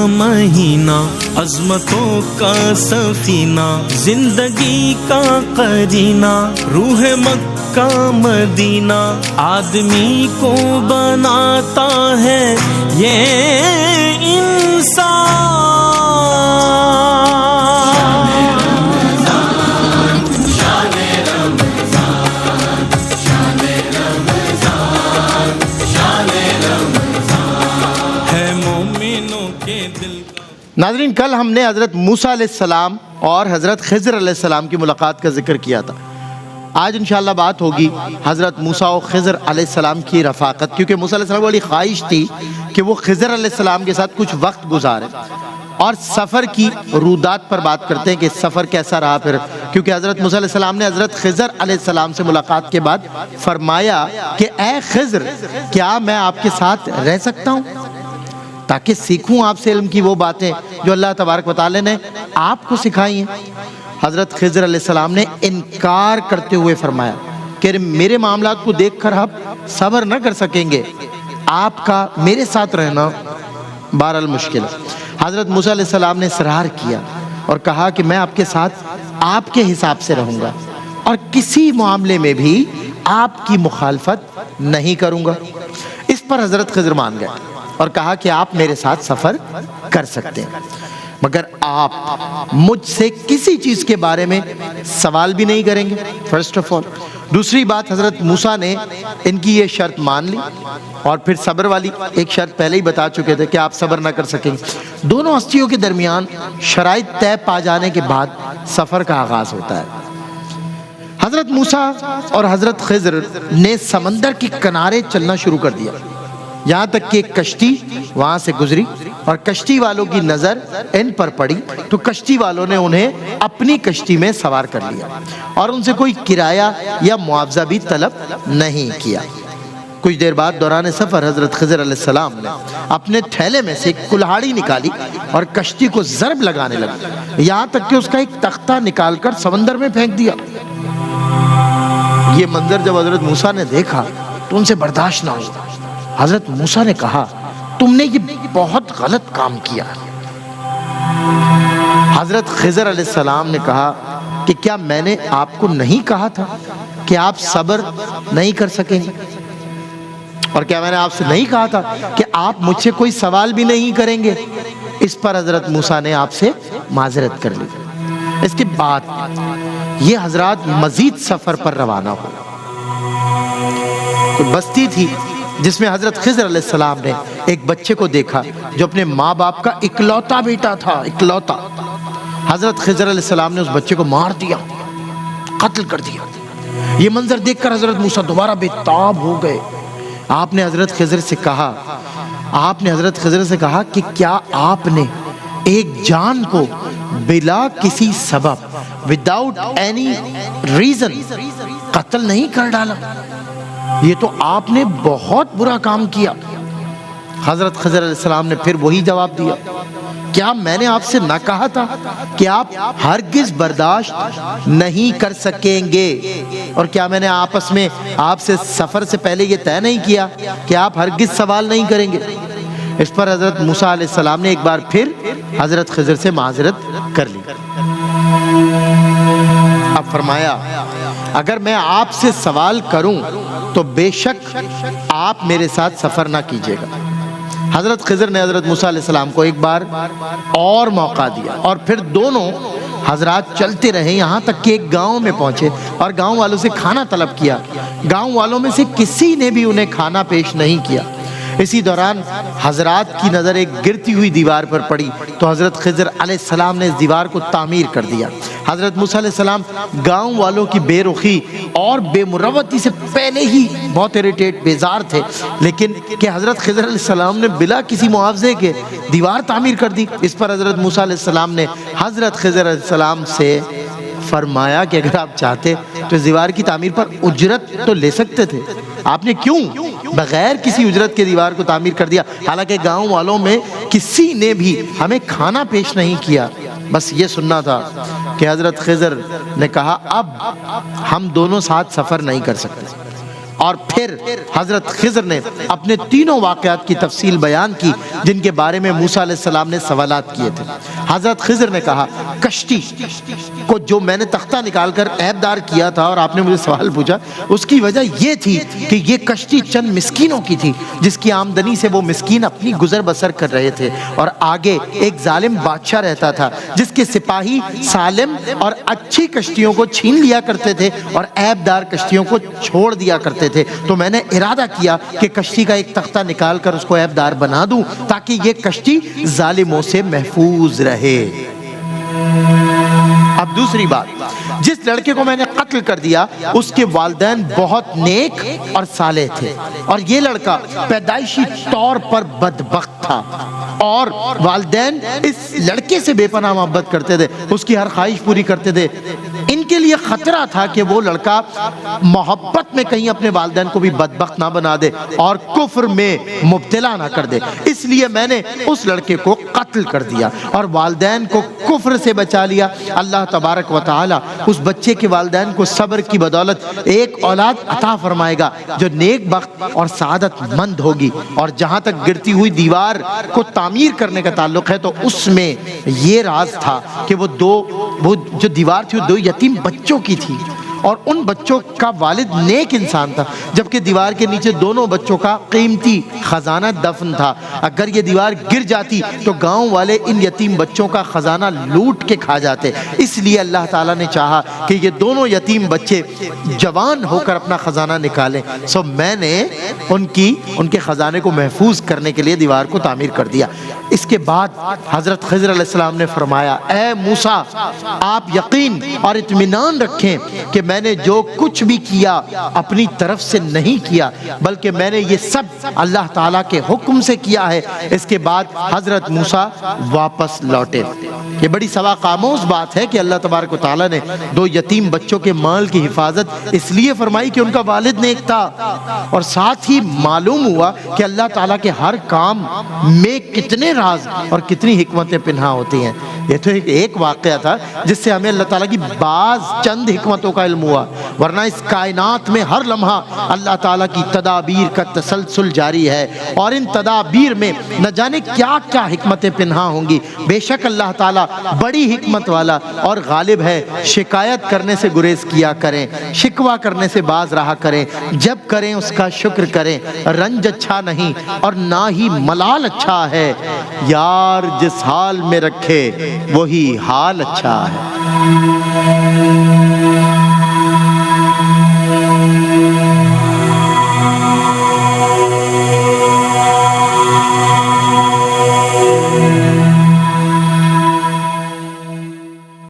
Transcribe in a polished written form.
مہینہ، عظمتوں کا سفینہ، زندگی کا قرینہ، روح مکہ مدینہ، آدمی کو بناتا ہے یہ انسان۔ ناظرین، کل ہم نے حضرت موسیٰ علیہ السلام اور حضرت خضر علیہ السلام کی ملاقات کا ذکر کیا تھا۔ آج انشاءاللہ بات ہوگی حضرت موسیٰ و خضر علیہ السلام کی رفاقت، کیونکہ موسیٰ علیہ السلام کو بڑی خواہش تھی کہ وہ خضر علیہ السلام کے ساتھ کچھ وقت گزارے، اور سفر کی رودات پر بات کرتے ہیں کہ سفر کیسا رہا پھر، کیونکہ حضرت موسیٰ علیہ السلام نے حضرت خضر علیہ السلام سے ملاقات کے بعد فرمایا کہ اے خضر، کیا میں آپ کے ساتھ رہ سکتا ہوں تاکہ سیکھوں آپ سے علم کی وہ باتیں جو اللہ تبارک و تعالی نے آپ کو سکھائی ہیں۔ حضرت خضر علیہ السلام نے انکار کرتے ہوئے فرمایا کہ میرے معاملات کو دیکھ کر آپ صبر نہ کر سکیں گے، آپ کا میرے ساتھ رہنا بہرحال مشکل ہے۔ حضرت موسیٰ علیہ السلام نے اصرار کیا اور کہا کہ میں آپ کے ساتھ آپ کے حساب سے رہوں گا اور کسی معاملے میں بھی آپ کی مخالفت نہیں کروں گا۔ اس پر حضرت خضر مان گئے اور کہا کہ آپ میرے ساتھ سفر کر سکتے ہیں، مگر آپ مجھ سے کسی چیز کے بارے میں سوال بھی نہیں کریں گے، فرسٹ آف آل۔ دوسری بات، حضرت موسیٰ نے ان کی یہ شرط مان لی، اور پھر صبر والی ایک شرط پہلے ہی بتا چکے تھے کہ آپ صبر نہ کر سکیں گے۔ دونوں ہستیوں کے درمیان شرائط طے پا جانے کے بعد سفر کا آغاز ہوتا ہے۔ حضرت موسیٰ اور حضرت خضر نے سمندر کے کنارے چلنا شروع کر دیا، یہاں تک کہ ایک کشتی وہاں سے گزری اور کشتی والوں کی نظر ان پر پڑی تو کشتی والوں نے انہیں اپنی کشتی میں سوار کر لیا اور ان سے کوئی کرایہ یا معاوضہ بھی طلب نہیں کیا۔ کچھ دیر بعد دوران سفر حضرت خضر علیہ السلام نے اپنے تھیلے میں سے ایک کلہاڑی نکالی اور کشتی کو ضرب لگانے لگا، یہاں تک کہ اس کا ایک تختہ نکال کر سمندر میں پھینک دیا۔ یہ منظر جب حضرت موسیٰ نے دیکھا تو ان سے برداشت نہ ہوا۔ حضرت موسیٰ نے کہا تم نے یہ بہت غلط کام کیا۔ حضرت خضر علیہ السلام نے کہا کہ کیا میں نے آپ کو نہیں کہا تھا کہ آپ صبر نہیں کر سکیں گے، اور کیا میں نے آپ سے نہیں کہا تھا کہ آپ مجھ سے کوئی سوال بھی نہیں کریں گے؟ اس پر حضرت موسیٰ نے آپ سے معذرت کر لی۔ اس کے بعد یہ حضرات مزید سفر پر روانہ ہو۔ کوئی بستی تھی جس میں حضرت خضر علیہ السلام نے ایک بچے کو دیکھا جو اپنے ماں باپ کا اکلوتا بیٹا تھا، اکلوتا۔ حضرت خضر علیہ السلام نے اس بچے کو مار دیا، قتل کر دیا۔ یہ منظر دیکھ کر حضرت موسیٰ دوبارہ بے تاب ہو گئے۔ آپ نے حضرت خضر سے کہا کہ کیا آپ نے ایک جان کو بلا کسی سبب without any reason قتل نہیں کر ڈالا؟ یہ تو آپ نے بہت برا کام کیا۔ حضرت خضر علیہ السلام نے پھر وہی جواب دیا، کیا میں نے آپ سے نہ کہا تھا کہ آپ ہرگز برداشت نہیں کر سکیں گے، اور کیا میں نے آپس میں آپ سے سفر سے پہلے یہ طے نہیں کیا کہ آپ ہرگز سوال نہیں کریں گے؟ اس پر حضرت موسیٰ علیہ السلام نے ایک بار پھر حضرت خضر سے معذرت کر لی۔ اب فرمایا اگر میں آپ سے سوال کروں تو بے شک آپ میرے ساتھ سفر نہ کیجیے گا۔ حضرت خضر نے حضرت موسیٰ علیہ السلام کو ایک بار اور موقع دیا، اور پھر دونوں حضرات چلتے رہے یہاں تک کہ ایک گاؤں میں پہنچے اور گاؤں والوں سے کھانا طلب کیا۔ گاؤں والوں میں سے کسی نے بھی انہیں کھانا پیش نہیں کیا۔ اسی دوران حضرات کی نظر ایک گرتی ہوئی دیوار پر پڑی تو حضرت خضر علیہ السلام نے اس دیوار کو تعمیر کر دیا۔ حضرت موسیٰ علیہ السلام گاؤں والوں کی بے رخی اور بے مروتی سے پہلے ہی بہت اریٹیٹ بیزار تھے، لیکن کہ حضرت خضر علیہ السلام نے بلا کسی معاوضے کے دیوار تعمیر کر دی۔ اس پر حضرت موسیٰ علیہ السلام نے حضرت خضر علیہ السلام سے فرمایا کہ اگر آپ چاہتے تو اس دیوار کی تعمیر پر اجرت تو لے سکتے تھے، آپ نے کیوں بغیر کسی اجرت کے دیوار کو تعمیر کر دیا؟ حالانکہ گاؤں والوں میں کسی نے بھی ہمیں کھانا پیش نہیں کیا۔ بس یہ سننا تھا کہ حضرت خضر نے کہا اب ہم دونوں ساتھ سفر نہیں کر سکتے۔ اور پھر حضرت خضر نے اپنے تینوں واقعات کی تفصیل بیان کی جن کے بارے میں موسیٰ علیہ السلام نے سوالات کیے تھے۔ حضرت خضر نے کہا کشتی کو جو میں نے تختہ نکال کر عیب دار کیا تھا اور آپ نے مجھے سوال پوچھا، اس کی وجہ یہ تھی کہ یہ کشتی چند مسکینوں کی تھی جس کی آمدنی سے وہ مسکین اپنی گزر بسر کر رہے تھے، اور آگے ایک ظالم بادشاہ رہتا تھا جس کے سپاہی سالم اور اچھی کشتیوں کو چھین لیا کرتے تھے اور عیب دار کشتیوں کو چھوڑ دیا کرتے تھے۔ تو میں نے ارادہ کیا کہ کشتی کا ایک تختہ نکال کر اس کو عیب دار بنا دوں تاکہ یہ کشتی ظالموں سے محفوظ رہے۔ اب دوسری بات، جس لڑکے کو میں نے قتل کر دیا اس کے والدین بہت نیک اور صالح تھے، اور یہ لڑکا پیدائشی طور پر بدبخت تھا، اور والدین اس لڑکے سے بے پناہ محبت کرتے تھے، اس کی ہر خواہش پوری کرتے تھے۔ ان کے لیے خطرہ تھا کہ وہ لڑکا محبت میں کہیں اپنے والدین کو بھی بدبخت نہ بنا دے اور کفر میں مبتلا نہ کر دے، اس لیے میں نے اس لڑکے کو قتل کر دیا اور والدین کو کفر سے بچا لیا۔ اللہ تبارک و تعالی اس بچے کے والدین کو صبر کی بدولت ایک اولاد عطا فرمائے گا جو نیک بخت اور سعادت مند ہوگی۔ اور جہاں تک گرتی ہوئی دیوار کو تعمیر کرنے کا تعلق ہے تو اس میں یہ راز تھا کہ وہ جو دیوار تھی وہ 2 یتیم بچوں کی تھی، اور ان بچوں کا والد نیک انسان تھا، جبکہ دیوار کے نیچے دونوں بچوں کا قیمتی خزانہ دفن تھا۔ اگر یہ دیوار گر جاتی تو گاؤں والے ان یتیم بچوں کا خزانہ لوٹ کے کھا جاتے، اس لیے اللہ تعالیٰ نے چاہا کہ یہ دونوں یتیم بچے جوان ہو کر اپنا خزانہ نکالیں، سو میں نے ان کے خزانے کو محفوظ کرنے کے لیے دیوار کو تعمیر کر دیا۔ اس کے بعد حضرت خضر علیہ السلام نے فرمایا اے موسیٰ، آپ یقین اور اطمینان رکھیں کہ میں نے جو کچھ بھی کیا اپنی طرف سے نہیں کیا، بلکہ میں نے یہ سب اللہ تعالیٰ کے حکم سے کیا ہے۔ اس کے بعد حضرت موسیٰ واپس لوٹے۔ یہ بڑی سواق آموز بات ہے کہ اللہ تبارک و تعالیٰ نے 2 یتیم بچوں کے مال کی حفاظت اس لیے فرمائی کہ ان کا والد نیک تھا، اور ساتھ ہی معلوم ہوا کہ اللہ تعالیٰ کے ہر کام میں کتنے راز اور کتنی حکمتیں پنہاں ہوتی ہیں۔ یہ تو ایک واقعہ تھا جس سے ہمیں اللہ تعالیٰ کی بعض چند حکمتوں کا علم ہوا، ورنہ اس کائنات میں ہر لمحہ اللہ تعالیٰ کی تدابیر کا تسلسل جاری ہے، اور ان تدابیر میں نہ جانے کیا کیا حکمتیں پنہاں ہوں گی۔ بے شک اللہ تعالیٰ بڑی حکمت والا اور غالب ہے۔ شکایت کرنے سے گریز کیا کریں، شکوہ کرنے سے باز رہا کریں، جب کریں اس کا شکر کریں۔ رنج اچھا نہیں اور نہ ہی ملال اچھا ہے، یار جس حال میں رکھے وہی حال اچھا ہے۔